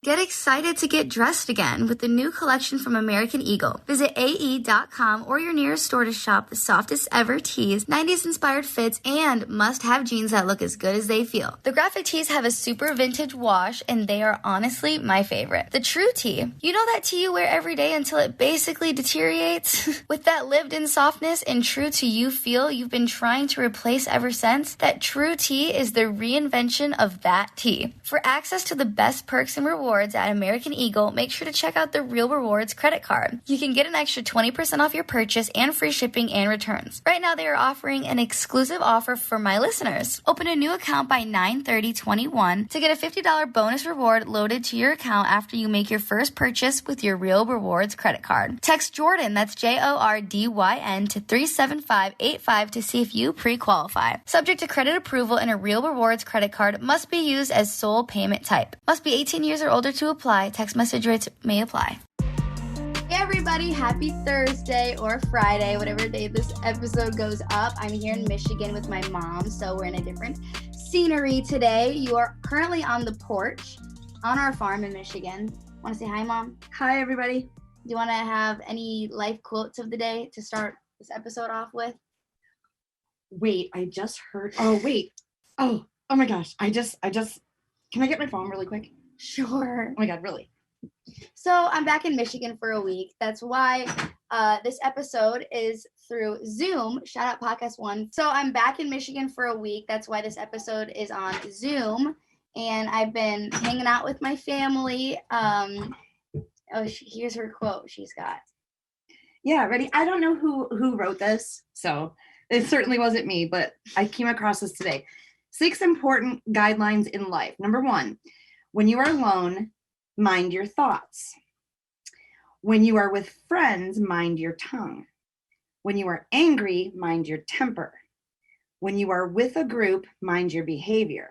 Get excited to get dressed again with the new collection from American Eagle. Visit AE.com or your nearest store to shop the softest ever tees, 90s inspired fits, and must-have jeans that look as good as they feel. The graphic tees have a super vintage wash, and they are honestly my favorite. The True Tee. You know that tee you wear every day until it basically deteriorates? With that lived-in softness and true to you feel you've been trying to replace ever since, that True Tee is the reinvention of that tee. For access to the best perks and rewards at American Eagle, make sure to check out the Real Rewards credit card. You can get an extra 20% off your purchase and free shipping and returns. Right now, they are offering an exclusive offer for my listeners. Open a new account by 9/30/21 to get a $50 bonus reward loaded to your account after you make your first purchase with your Real Rewards credit card. Text Jordyn, that's Jordyn, to 37585 to see if you pre-qualify. Subject to credit approval, and a Real Rewards credit card must be used as sole payment type. Must be 18 years or older to apply. Text message rates may apply. Hey everybody, happy Thursday or Friday, whatever day this episode goes up. I'm here in Michigan with my mom, so we're in a different scenery today. You are currently on the porch on our farm in Michigan. Want to say hi, Mom? Hi, everybody. Do you want to have any life quotes of the day to start this episode off with? Wait, I just heard. Oh, wait. Oh my gosh. I just. Can I get my phone really quick? Sure. Oh my God, really? So I'm back in Michigan for a week. That's why this episode is through Zoom. Shout out Podcast One. So I'm back in Michigan for a week. That's why this episode is on Zoom. And I've been hanging out with my family. Here's her quote she's got. Yeah, ready? I don't know who wrote this, so it certainly wasn't me, but I came across this today. 6 important guidelines in life. Number 1, when you are alone, mind your thoughts. When you are with friends, mind your tongue. When you are angry, mind your temper. When you are with a group, mind your behavior.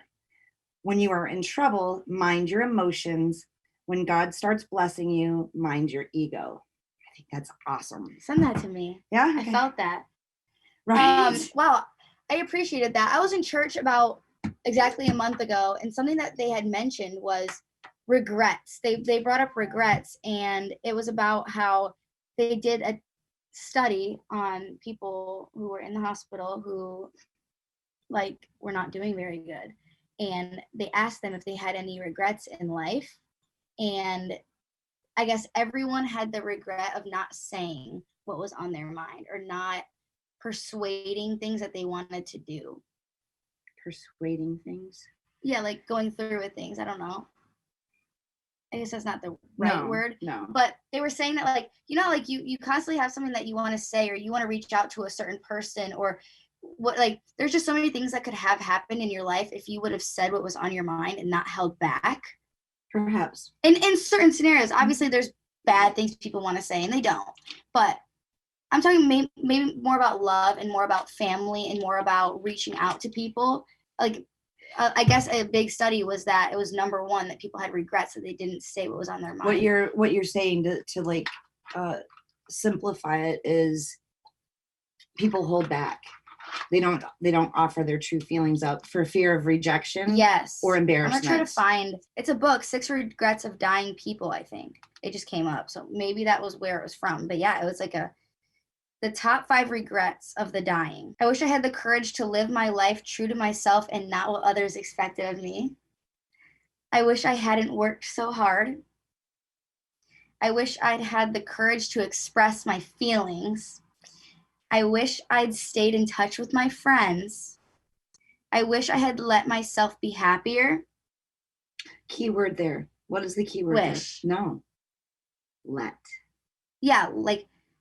When you are in trouble, mind your emotions. When God starts blessing you, mind your ego. I think that's awesome. Send that to me. Yeah? I felt that. Right. Wow. I appreciated that. I was in church about exactly a month ago, and something that they had mentioned was regrets. They brought up regrets, and it was about how they did a study on people who were in the hospital who were not doing very good, and they asked them if they had any regrets in life, and I guess everyone had the regret of not saying what was on their mind or not persuading things that they wanted to do. Persuading things? Yeah, like going through with things. I don't know. I guess that's not the right word. No. But they were saying that, you constantly have something that you want to say, or you want to reach out to a certain person, or there's just so many things that could have happened in your life if you would have said what was on your mind and not held back. Perhaps. In certain scenarios, obviously there's bad things people want to say and they don't. But I'm talking maybe more about love and more about family and more about reaching out to people. I guess a big study was that it was number 1 that people had regrets that they didn't say what was on their mind. What you're saying to simplify it is people hold back. They don't offer their true feelings up for fear of rejection. Yes. Or embarrassment. I'm gonna try to find. It's a book, 6 Regrets of Dying People. I think it just came up, so maybe that was where it was from. But yeah, it was the top 5 regrets of the dying. I wish I had the courage to live my life true to myself and not what others expected of me. I wish I hadn't worked so hard. I wish I'd had the courage to express my feelings. I wish I'd stayed in touch with my friends. I wish I had let myself be happier. Keyword there. What is the keyword? Wish. There? No. Let. Yeah,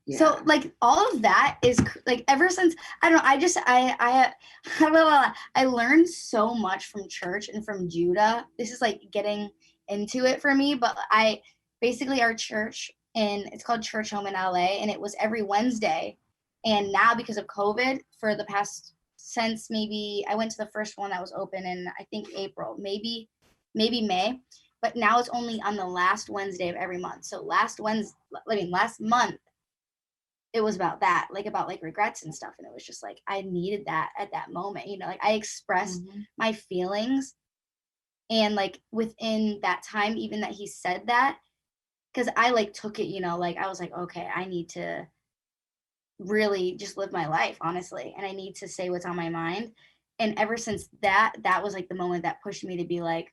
Yeah. So all of that is ever since, I don't know, I learned so much from church and from Judah. This is getting into it for me, but our church, and it's called Church Home in LA, and it was every Wednesday. And now because of COVID, for the past, since maybe I went to the first one that was open in I think April, maybe May, but now it's only on the last Wednesday of every month. So last month, it was about that, about regrets and stuff. And it was just I needed that at that moment, I expressed my feelings And like within that time, even that he said that, because I like took it, like I was like, okay, I need to really just live my life, honestly. And I need to say what's on my mind. And ever since that was like the moment that pushed me to be like,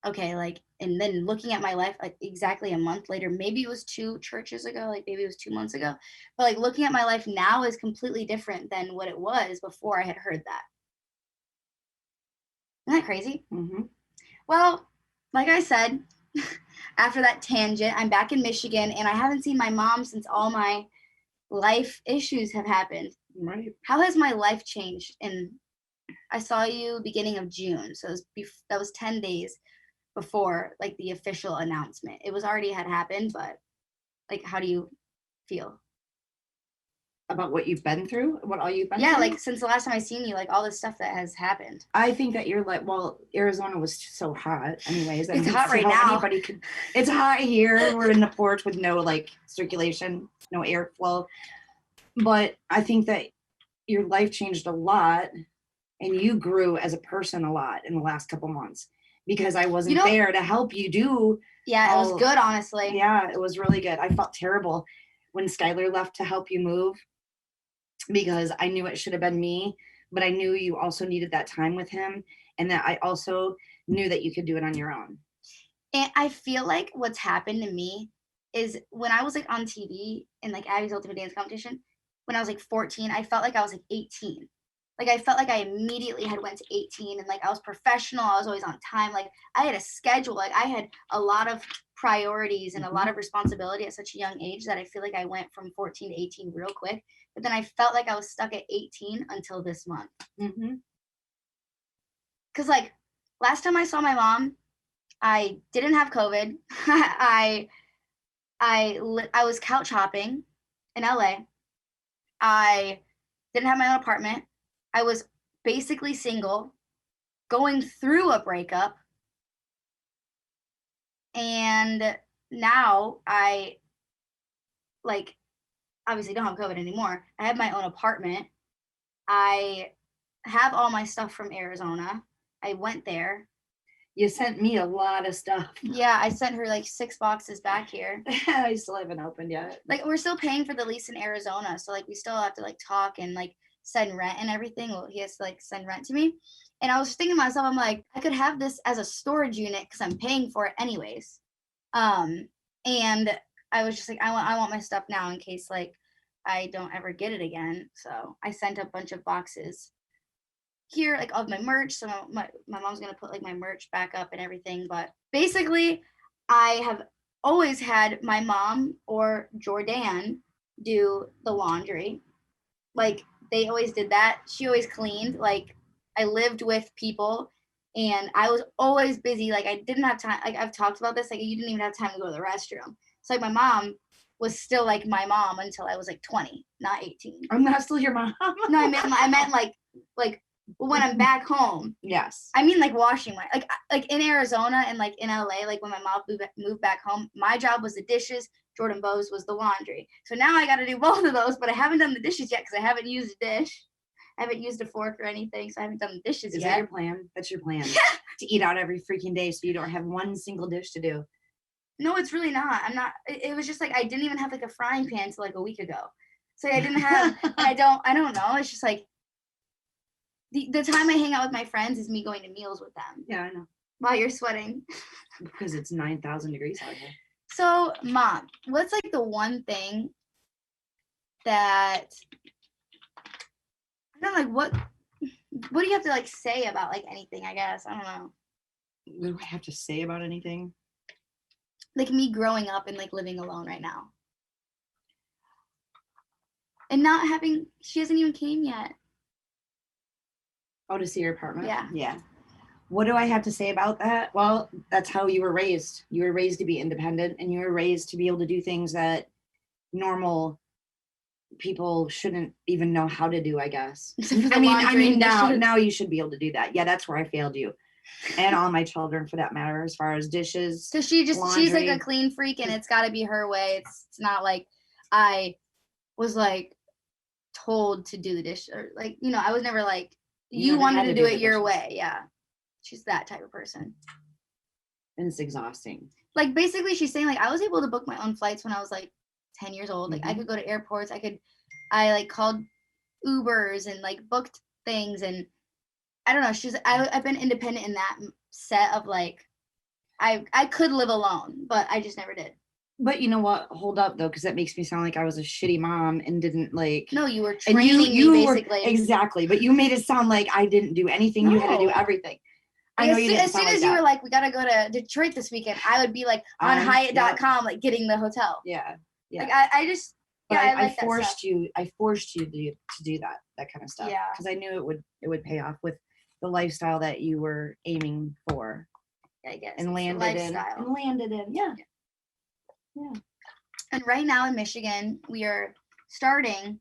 okay, like, and then looking at my life, like exactly a month later, maybe it was 2 churches ago, like maybe it was 2 months ago, but like looking at my life now is completely different than what it was before I had heard that. Isn't that crazy? Mm-hmm. Well, like I said, after that tangent, I'm back in Michigan and I haven't seen my mom since all my life issues have happened. Right. How has my life changed? And I saw you beginning of June, so that was 10 days before like the official announcement. It was already had happened, but like, how do you feel about what you've been through? What all you've been through? through? Like since the last time I seen you, like all this stuff that has happened. I think that you're like, well, Arizona was so hot anyways. It's hot right now. It's hot here. We're in the porch with no like circulation, no airflow. But I think that your life changed a lot and you grew as a person a lot in the last couple months because I wasn't there to help you do. Yeah, it was good, honestly. Yeah, it was really good. I felt terrible when Skylar left to help you move because I knew it should have been me, but I knew you also needed that time with him and that I also knew that you could do it on your own. And I feel like what's happened to me is when I was like on TV in like Abby's Ultimate Dance Competition, when I was like 14, I felt like I was like 18. Like I felt like I immediately had went to 18 and like I was professional. I was always on time. Like I had a schedule. Like I had a lot of priorities and a lot of responsibility at such a young age that I feel like I went from 14 to 18 real quick. But then I felt like I was stuck at 18 until this month. Cause like last time I saw my mom, I didn't have COVID. I was couch hopping in LA. I didn't have my own apartment. I was basically single, going through a breakup. And now I like obviously don't have COVID anymore. I have my own apartment. I have all my stuff from Arizona. I went there. You sent me a lot of stuff. Yeah, I sent her like 6 boxes back here. I still haven't opened yet. Like we're still paying for the lease in Arizona, so like we still have to like talk and like send rent and everything. Well, he has to like send rent to me. And I was thinking to myself, I'm like, I could have this as a storage unit because I'm paying for it anyways. And I was just like, I want my stuff now in case like I don't ever get it again. So I sent a bunch of boxes here, like of my merch. So my mom's gonna put like my merch back up and everything. But basically, I have always had my mom or Jordyn do the laundry. Like they always did that. She always cleaned. Like I lived with people and I was always busy. Like I didn't have time. Like I've talked about this. Like you didn't even have time to go to the restroom. So like my mom was still like my mom until I was like 20, not 18. I'm not still your mom. No, I meant like when I'm back home. Yes. I mean like washing my like in Arizona and like in LA, like when my mom moved back home, my job was the dishes. Jordyn Bowes was the laundry. So now I got to do both of those, but I haven't done the dishes yet because I haven't used a dish. I haven't used a fork or anything, so I haven't done the dishes yet. Is that your plan? That's your plan? To eat out every freaking day so you don't have one single dish to do. No, it's really not. I'm not. It was just like I didn't even have like a frying pan till like a week ago. So I didn't have. I don't know. It's just like the time I hang out with my friends is me going to meals with them. Yeah, I know. Wow, you're sweating. Because it's 9,000 degrees out here. So, Mom, what's like the one thing that I don't know, like what do you have to like say about like anything? I guess I don't know. What do I have to say about anything? Like me growing up and like living alone right now, and not having. She hasn't even came yet. Oh, to see your apartment? Yeah. Yeah. What do I have to say about that? Well, that's how you were raised. You were raised to be independent and you were raised to be able to do things that normal people shouldn't even know how to do, I guess. I mean now you should be able to do that. Yeah, that's where I failed you. And all my children for that matter, as far as dishes. So she's like a clean freak and it's got to be her way. It's not like I was like told to do the dish or like, I was never like, you wanted to do it your way. Yeah. She's that type of person. And it's exhausting. Like, basically, she's saying, like, I was able to book my own flights when I was, like, 10 years old. Like, I could go to airports. I, like, called Ubers and, like, booked things. And I don't know. I've been independent in that set of, like, I could live alone, but I just never did. But you know what? Hold up, though, because that makes me sound like I was a shitty mom and didn't, like... No, you were training me, basically. Exactly. But you made it sound like I didn't do anything. No. You had to do everything. I know you didn't as soon as you were like, we got to go to Detroit this weekend, I would be, like, on Hyatt.com, like, getting the hotel. Yeah. Yeah. Like, I forced you to do that kind of stuff. Yeah. Because I knew it would pay off with the lifestyle that you were aiming for. I guess. And landed in. Yeah. Yeah. And right now in Michigan, we are starting,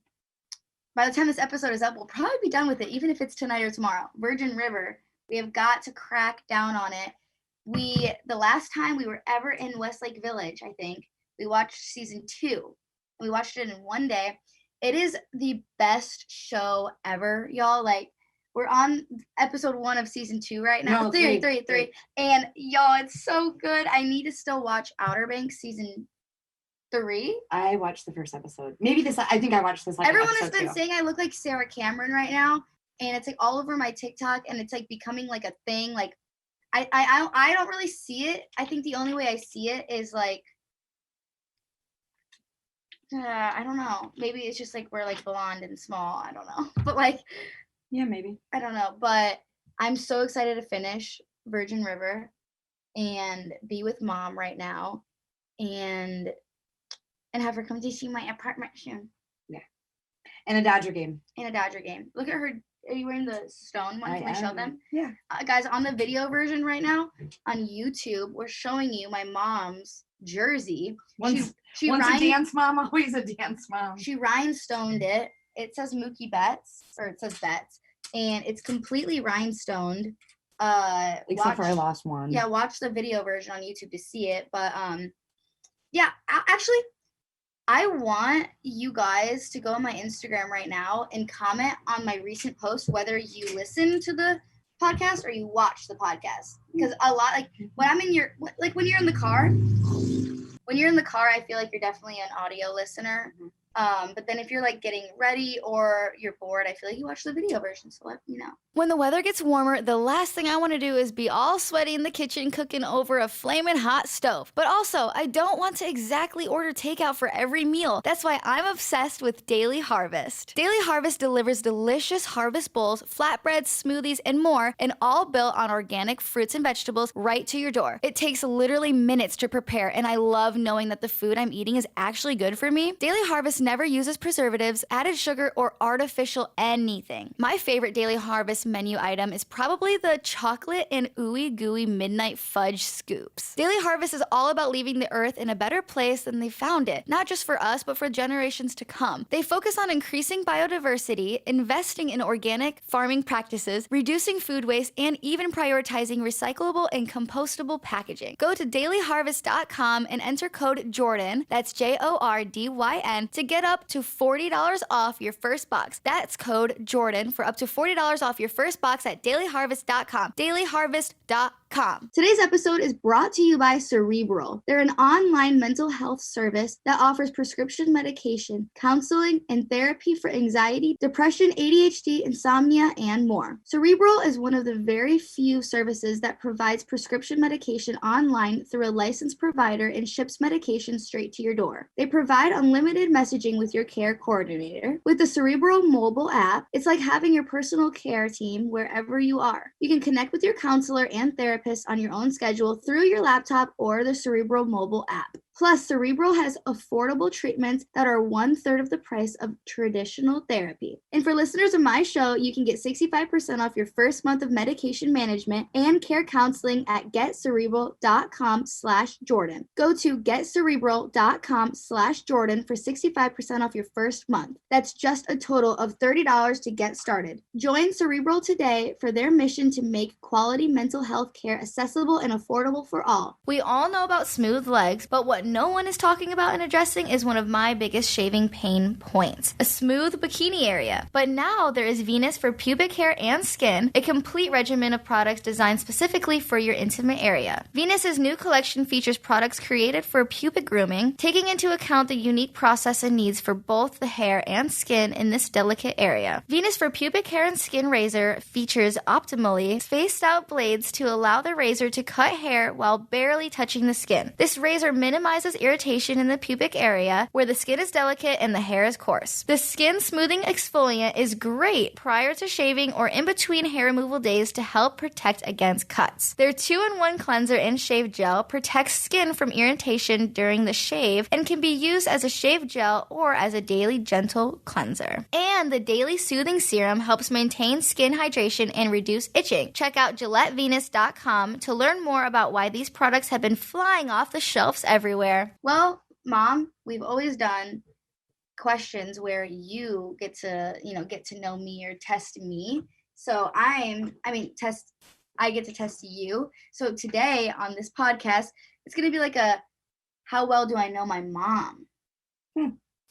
by the time this episode is up, we'll probably be done with it, even if it's tonight or tomorrow. Virgin River. We have got to crack down on it. The last time we were ever in Westlake Village, I think, we watched season 2. We watched it in one day. It is the best show ever, y'all. Like, we're on episode 1 of season 2 right now. No, 3. And y'all, it's so good. I need to still watch Outer Banks season 3. I watched the first episode. I think I watched this. Everyone has been saying I look like Sarah Cameron right now, and it's like all over my TikTok, and it's like becoming like a thing. Like, I don't really see it. I think the only way I see it is like, I don't know. Maybe it's just like we're like blonde and small. I don't know, but like. Yeah, maybe. I don't know, but I'm so excited to finish Virgin River and be with Mom right now and have her come to see my apartment soon. Yeah. And a Dodger game. Look at her. Are you wearing the stone one? Can I show them? Yeah. Guys, on the video version right now on YouTube, we're showing you my mom's jersey. Once a dance mom, always a dance mom. She rhinestoned it. It says Mookie Betts, or it says Betts, and it's completely rhinestoned. Except for I lost one. Yeah, watch the video version on YouTube to see it. But yeah, actually, I want you guys to go on my Instagram right now and comment on my recent post whether you listen to the podcast or you watch the podcast. Because a lot, like when I'm in when you're in the car, I feel like you're definitely an audio listener. Mm-hmm. But then if you're like getting ready or you're bored, I feel like you watch the video version, so let me know. When the weather gets warmer, the last thing I want to do is be all sweaty in the kitchen cooking over a flaming hot stove. But also, I don't want to exactly order takeout for every meal. That's why I'm obsessed with Daily Harvest. Daily Harvest delivers delicious harvest bowls, flatbreads, smoothies, and more, and all built on organic fruits and vegetables right to your door. It takes literally minutes to prepare, and I love knowing that the food I'm eating is actually good for me. Daily Harvest never uses preservatives, added sugar, or artificial anything. My favorite Daily Harvest menu item is probably the chocolate and ooey gooey midnight fudge scoops. Daily Harvest is all about leaving the earth in a better place than they found it, not just for us, but for generations to come. They focus on increasing biodiversity, investing in organic farming practices, reducing food waste, and even prioritizing recyclable and compostable packaging. Go to dailyharvest.com and enter code Jordyn, that's Jordyn, to get up to $40 off your first box. That's code Jordyn for up to $40 off your first box at dailyharvest.com. Dailyharvest.com. Today's episode is brought to you by Cerebral. They're an online mental health service that offers prescription medication, counseling, and therapy for anxiety, depression, ADHD, insomnia, and more. Cerebral is one of the very few services that provides prescription medication online through a licensed provider and ships medication straight to your door. They provide unlimited messaging with your care coordinator. With the Cerebral mobile app, it's like having your personal care team wherever you are. You can connect with your counselor and therapist on your own schedule through your laptop or the Cerebral mobile app. Plus, Cerebral has affordable treatments that are 1/3 of the price of traditional therapy. And for listeners of my show, you can get 65% off your first month of medication management and care counseling at getcerebral.com/Jordyn. Go to getcerebral.com/Jordyn for 65% off your first month. That's just a total of $30 to get started. Join Cerebral today for their mission to make quality mental health care accessible and affordable for all. We all know about smooth legs, but what no one is talking about and addressing is one of my biggest shaving pain points: a smooth bikini area. But now there is Venus for pubic hair and skin, a complete regimen of products designed specifically for your intimate area. Venus's new collection features products created for pubic grooming, taking into account the unique process and needs for both the hair and skin in this delicate area. Venus for pubic hair and skin razor features optimally spaced out blades to allow the razor to cut hair while barely touching the skin. This razor minimizes irritation in the pubic area where the skin is delicate and the hair is coarse. The skin smoothing exfoliant is great prior to shaving or in between hair removal days to help protect against cuts. Their 2-in-1 cleanser and shave gel protects skin from irritation during the shave and can be used as a shave gel or as a daily gentle cleanser. And the Daily Soothing Serum helps maintain skin hydration and reduce itching. Check out GilletteVenus.com to learn more about why these products have been flying off the shelves everywhere. Well, Mom, we've always done questions where you get to know me or test me. So I get to test you. So today on this podcast, it's going to be like a, how well do I know my mom?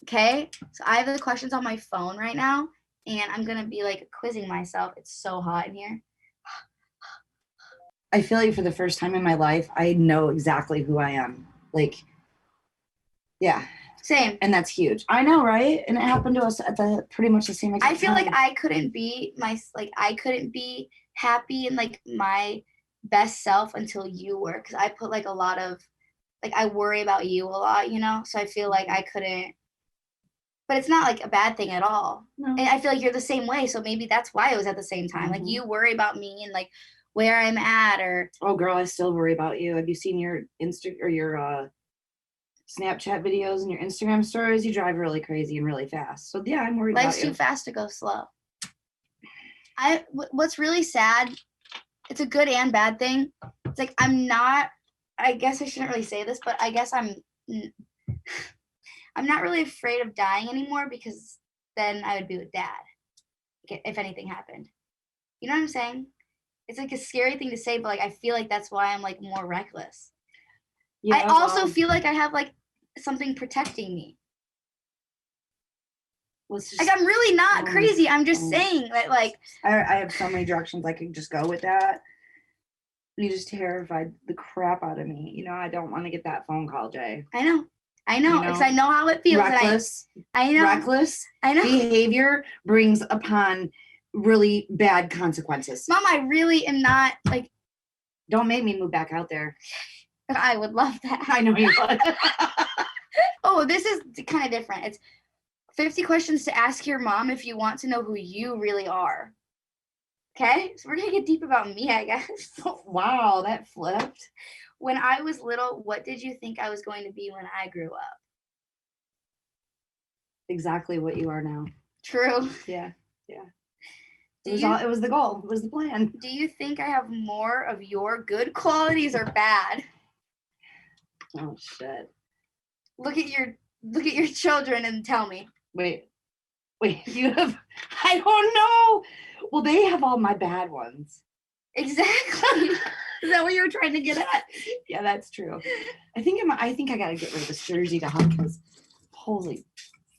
Okay. So I have the questions on my phone right now, and I'm going to be like quizzing myself. It's so hot in here. I feel like for the first time in my life, I know exactly who I am. Like, yeah. Same. And that's huge. I know, right? And it happened to us at pretty much the same exact I feel time. like I couldn't be happy and like my best self until you were, because I put like a lot of, like, I worry about you a lot, so I feel like I couldn't, but it's not like a bad thing at all. No. And I feel like you're the same way, so maybe that's why it was at the same time. Like, you worry about me and like where I'm at, or oh girl, I still worry about you. Have you seen your Snapchat videos and your Instagram stories? You drive really crazy and really fast. So yeah, I'm worried about you. Life's too fast to go slow. What's really sad, it's a good and bad thing. It's like, I guess I shouldn't really say this, but I guess I'm not really afraid of dying anymore, because then I would be with Dad if anything happened. You know what I'm saying? It's like a scary thing to say, but like I feel like that's why I'm like more reckless. Yeah, I also feel like I have like something protecting me. Like, I'm really not crazy. I'm just saying that, like, I have so many directions I could just go with that. You just terrified the crap out of me. I don't want to get that phone call, Jay. I know, because I know how it feels. Reckless. I know. Reckless. I know. Behavior brings upon really bad consequences. Mom, I really am not, like. Don't make me move back out there. I would love that. I know you would. Oh, this is kind of different. It's 50 questions to ask your mom if you want to know who you really are. Okay? So we're going to get deep about me, I guess. Oh, wow, that flipped. When I was little, what did you think I was going to be when I grew up? Exactly what you are now. True. Yeah. It was the goal. It was the plan. Do you think I have more of your good qualities or bad? Oh shit. Look at your children and tell me. Wait, you have, I don't know. Well, they have all my bad ones. Exactly. Is that what you were trying to get at? Yeah, that's true. I think I gotta get rid of this jersey to hug, because holy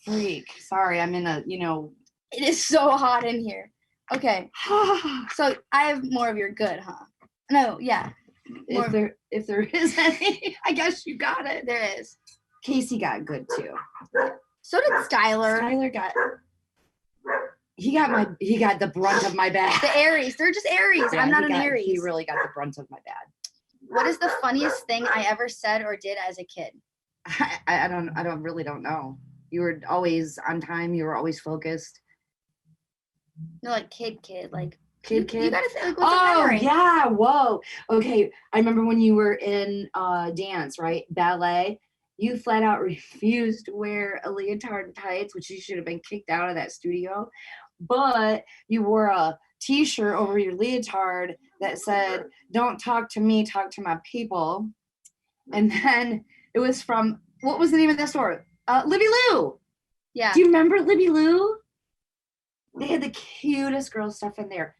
freak. Sorry, I'm in a, It is so hot in here. Okay. So I have more of your good, huh? No, yeah. If there is any, I guess you got it. There is. Casey got good too. So did Skylar. He got the brunt of my bad. The Aries. They're just Aries. Yeah, I'm not an Aries. He really got the brunt of my bad. What is the funniest thing I ever said or did as a kid? I don't know. You were always on time. You were always focused. No, like kid, like kid. You gotta say, like, what's a memory? Yeah. Whoa. Okay. I remember when you were in dance, right? Ballet. You flat out refused to wear a leotard and tights, which you should have been kicked out of that studio. But you wore a t-shirt over your leotard that said, "Don't talk to me, talk to my people." And then it was from, what was the name of that store? Libby Lou. Yeah. Do you remember Libby Lou? They had the cutest girl stuff in there.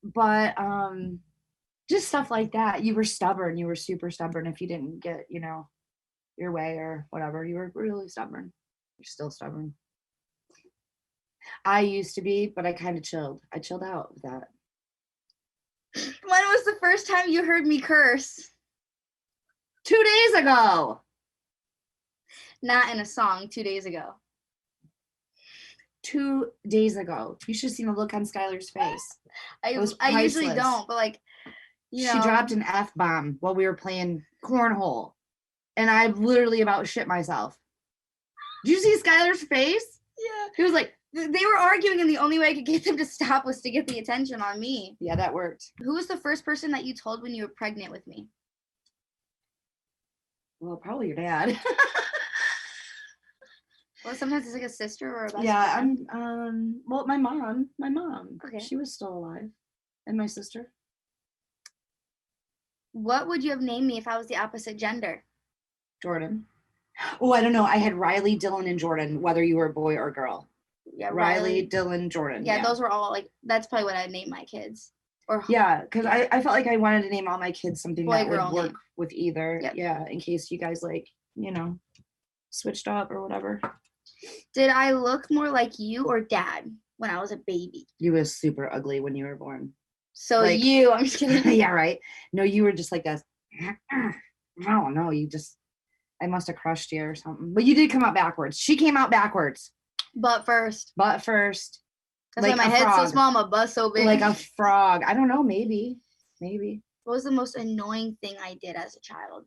But just stuff like that. You were stubborn. You were super stubborn if you didn't get, your way or whatever. You were really stubborn. You're still stubborn. I used to be, but I kind of chilled. I chilled out with that. When was the first time you heard me curse? 2 days ago. Not in a song, 2 days ago. 2 days ago. You should have seen the look on Skylar's face. I usually don't, but like, you know. She dropped an F-bomb while we were playing cornhole. And I literally about shit myself. Did you see Skylar's face? Yeah. He was like, they were arguing, and the only way I could get them to stop was to get the attention on me. yeah, that worked. Who was the first person that you told when you were pregnant with me? Well, probably your dad. Well, sometimes it's like a sister or a best yeah, friend. Well, my mom. Okay. She was still alive. And my sister. What would you have named me if I was the opposite gender? Jordyn. Oh, I don't know. I had Riley, Dylan, and Jordyn, whether you were a boy or girl. Yeah, Riley, Dylan, Jordyn. Yeah, those were all like, that's probably what I'd name my kids. Or yeah, because I felt like I wanted to name all my kids something boy, that would girl work name. with either. Yep. Yeah, in case you guys like, you know, switched up or whatever. Did I look more like you or dad when I was a baby? You was super ugly when you were born. So like, I'm just kidding. Yeah, right. No, you were just like that. I don't know. I must have crushed you or something. But you did come out backwards. She came out backwards. Butt first. That's like why my head's frog. so small, my butt's so big. Like a frog. I don't know. Maybe. What was the most annoying thing I did as a child?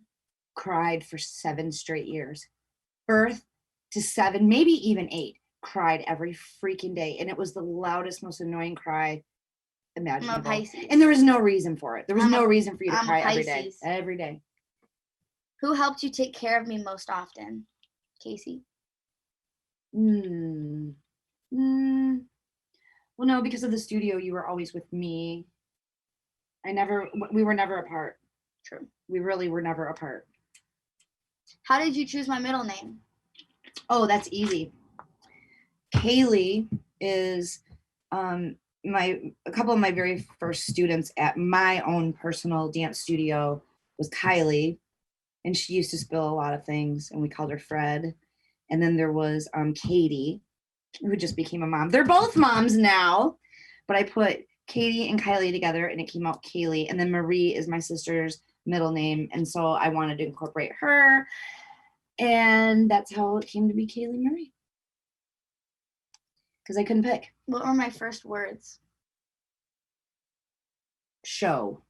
Cried for 7 straight years. Birth to 7, maybe even 8. Cried every freaking day. And it was the loudest, most annoying cry imaginable. I'm a Pisces. And there was no reason for it. There was no reason for you to cry every day. Every day. Who helped you take care of me most often? Casey? Well, no, because of the studio, you were always with me. We were never apart. True. We really were never apart. How did you choose my middle name? Oh, that's easy. Kaylee is a couple of my very first students at my own personal dance studio was Kylie, and she used to spill a lot of things, and we called her Fred. And then there was Katie, who just became a mom. They're both moms now, but I put Katie and Kylie together, and it came out Kaylee. And then Marie is my sister's middle name, and so I wanted to incorporate her, and that's how it came to be Kaylee Marie. Because I couldn't pick. What were my first words? Show.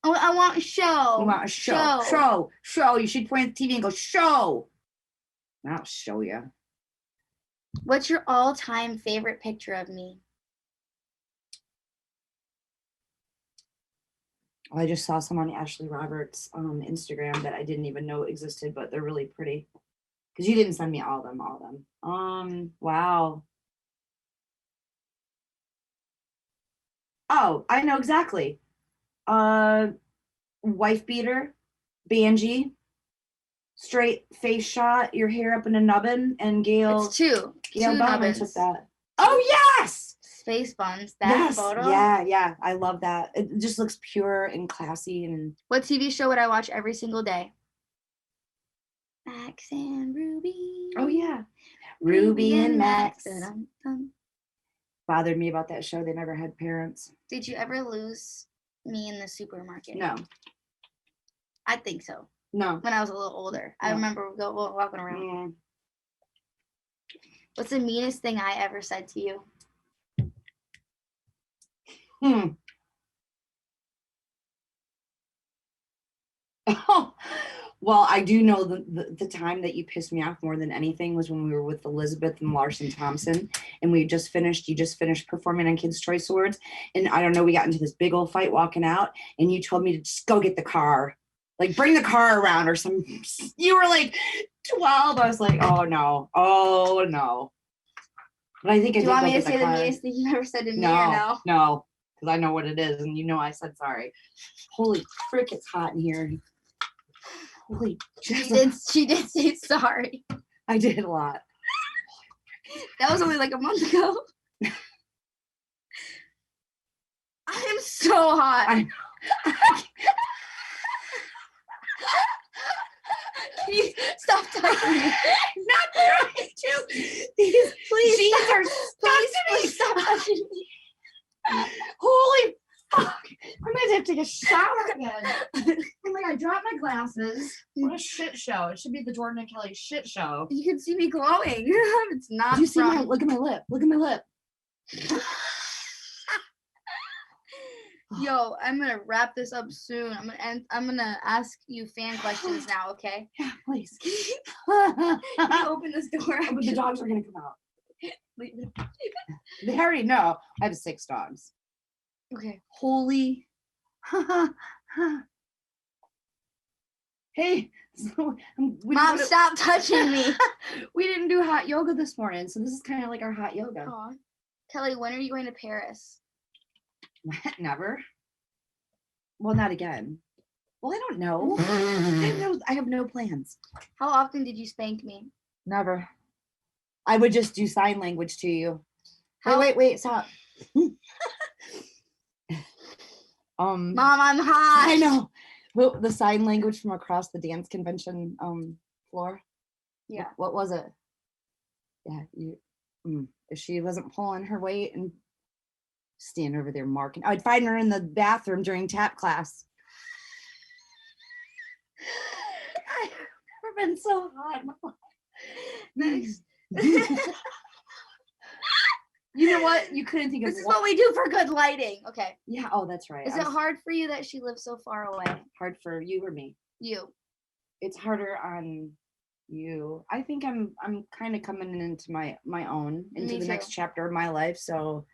Oh, I want show. You want a show. Show. You should point at the TV and go, show. I'll show you. What's your all-time favorite picture of me? I just saw some on Ashley Roberts' Instagram that I didn't even know existed, but they're really pretty. Because you didn't send me all of them. Wow. Oh, I know exactly. Wife beater, Banji, straight face shot, your hair up in a nubbin, and Gail. It's two. Gail two Bowman nubbins. took that. Oh yes! Space buns. That photo. Yeah. I love that. It just looks pure and classy. And what TV show would I watch every single day? Max and Ruby. Oh yeah, Ruby and Max. Dun-dun-dun. Bothered me about that show. They never had parents. Did you ever lose me in the supermarket? No. I think so. No. When I was a little older. No. I remember walking around. Mm. What's the meanest thing I ever said to you? Oh, well, I do know the time that you pissed me off more than anything was when we were with Elizabeth and Larson Thompson, and you just finished performing on Kids' Choice Awards, and I don't know, we got into this big old fight walking out, and you told me to just go get the car, like bring the car around or some. You were like 12. I was like, oh no. But I think Do you want me to say the meanest thing you ever said to me or no? No, because I know what it is, and you know I said sorry. Holy frick, it's hot in here. Holy, she did say sorry. I did a lot. That was only like a month ago. I am so hot. I know. Can you stop touching me? Not trying to. These jeans are stuck to me. Stop touching me. Holy fuck. I'm going to have to take a shower again. And like, I dropped my glasses. What a shit show. It should be the Jordyn and Kelly shit show. You can see me glowing. It's not. Do you see my, look at my lip. Look at my lip. Yo, I'm gonna wrap this up soon. I'm gonna ask you fan questions now, okay? Yeah, please. Can you open this door? But the dogs are gonna come out. They already know. I have 6 dogs. Okay. Holy. Hey, so Mom, stop touching me. We didn't do hot yoga this morning, so this is kind of like our hot yoga. Aww. Kelly, when are you going to Paris? Never. Well, not again. Well, I don't know. I have no plans. How often did you spank me? Never. I would just do sign language to you. Wait, stop. Mom, I'm hot. I know. Well, the sign language from across the dance convention floor. Yeah. What was it? Yeah, if she wasn't pulling her weight and stand over there marking. I'd find her in the bathroom during tap class. I've never been so hot in my life. Next. You know what? You couldn't think of This is what we do for good lighting. Okay. Yeah. Oh, that's right. Is it hard for you that she lives so far away? Hard for you or me? You. It's harder on you. I think I'm kind of coming into my own, into the next chapter of my life. So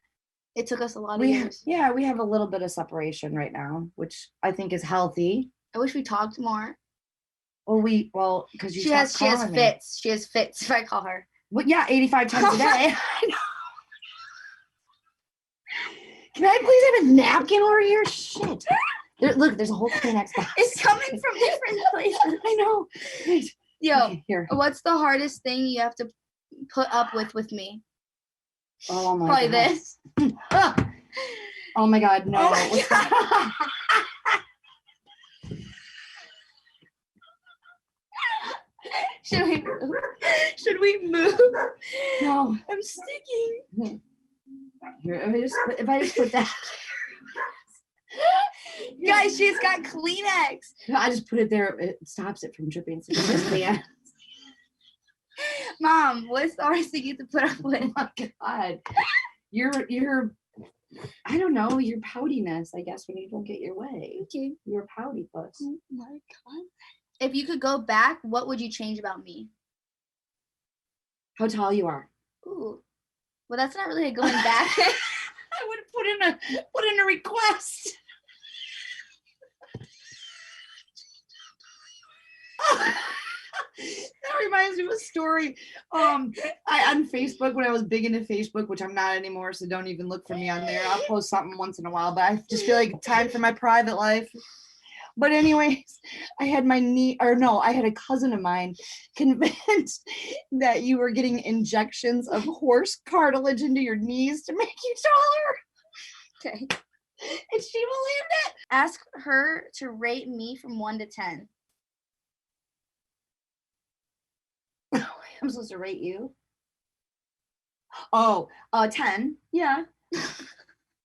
it took us a lot of years. Yeah, we have a little bit of separation right now, which I think is healthy. I wish we talked more. Well, because she has fits. She has fits if I call her. Well, yeah, 85 times a day. I know. Can I please have a napkin over here? Shit. Look, there's a whole Kleenex box. It's coming from different places. I know. Wait. Yo, okay, here. What's the hardest thing you have to put up with me? Oh my Probably God. this. Oh my God, no. Oh my God. Should we move? No. I'm sticking. Here, if I just put that. Guys, she's got Kleenex. No, I just put it there. It stops it from dripping. So yeah. Mom, what's the hardest thing you have to put up with? Oh my God. You're I don't know, your poutiness, I guess, when you don't get your way. Okay. You're a pouty puss. Oh my God. If you could go back, what would you change about me? How tall you are. Ooh. Well, that's not really going back. I would put in a request. That reminds me of a story. On Facebook, when I was big into Facebook, which I'm not anymore, so don't even look for me on there. I'll post something once in a while, but I just feel like time for my private life. But anyways, I had I had a cousin of mine convinced that you were getting injections of horse cartilage into your knees to make you taller. Okay. And she believed it. Ask her to rate me from 1 to 10. I'm supposed to rate you? 10. Yeah.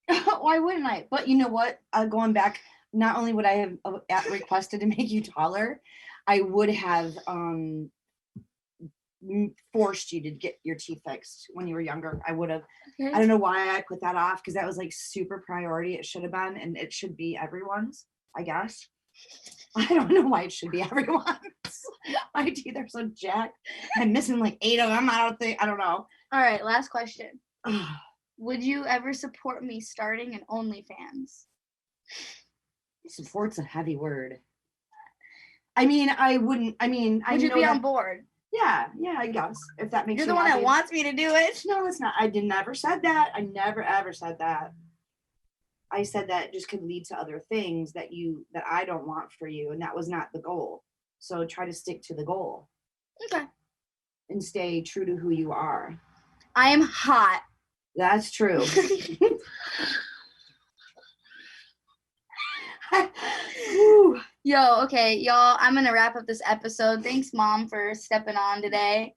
Why wouldn't I? But you know what? Going back, not only would I have requested to make you taller, I would have forced you to get your teeth fixed when you were younger. I would have. Okay. I don't know why I put that off, because that was like super priority. It should have been, and it should be everyone's, I guess. I don't know why it should be everyone's. My teeth are so jacked. I'm missing like 8 of them. I don't know. All right, last question. Would you ever support me starting an OnlyFans? Support's a heavy word. I mean, I wouldn't. I mean, would you be on board? Yeah, I guess. If that makes You're the one that wants me to do it. No, it's not. I never said that. I never ever said that. I said that just could lead to other things that I don't want for you, and that was not the goal. So try to stick to the goal. Okay. And stay true to who you are. I am hot. That's true. Yo, okay, y'all, I'm going to wrap up this episode. Thanks, Mom, for stepping on today.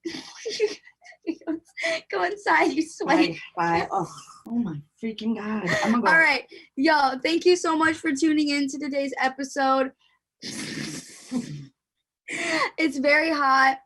Go inside, you sweat. Bye. Oh my freaking God. I'm gonna go. All right, yo, thank you so much for tuning in to today's episode. It's very hot.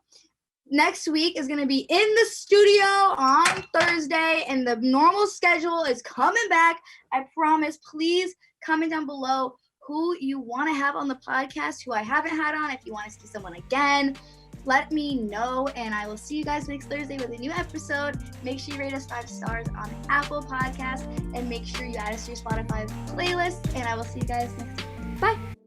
Next week is going to be in the studio on Thursday, and the normal schedule is coming back. I promise. Please comment down below who you want to have on the podcast, who I haven't had on. If you want to see someone again, let me know, and I will see you guys next Thursday with a new episode. Make sure you rate us 5 stars on Apple Podcasts, and make sure you add us to your Spotify playlist, and I will see you guys next time. Bye.